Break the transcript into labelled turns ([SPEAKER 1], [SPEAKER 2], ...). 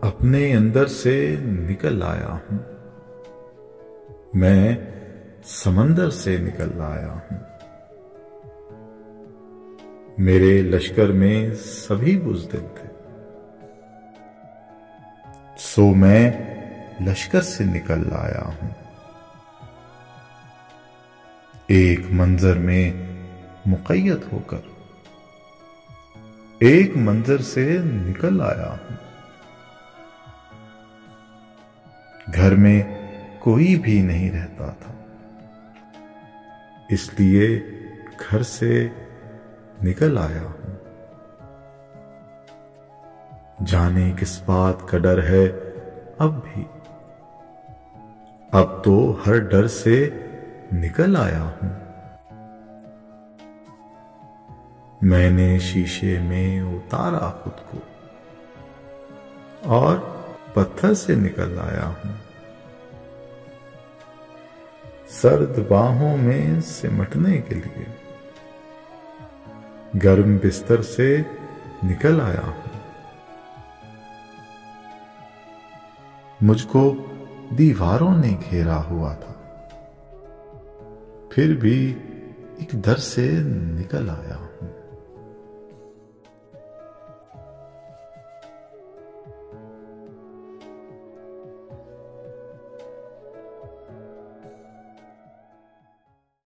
[SPEAKER 1] अपने अंदर से निकल आया हूं। मैं समंदर से निकल आया हूं। मेरे लश्कर में सभी बुज़दिल थे, सो मैं लश्कर से निकल आया हूं। एक मंजर में मुक़य्यद होकर एक मंजर से निकल आया हूं। घर में कोई भी नहीं रहता था, इसलिए घर से निकल आया हूं। जाने किस बात का डर है अब भी, अब तो हर डर से निकल आया हूं। मैंने शीशे में उतारा खुद को और पत्थर से निकल आया हूं। सर्द बाहों में सिमटने के लिए गर्म बिस्तर से निकल आया हूं। मुझको दीवारों ने घेरा हुआ था, फिर भी एक दर से निकल आया हूं।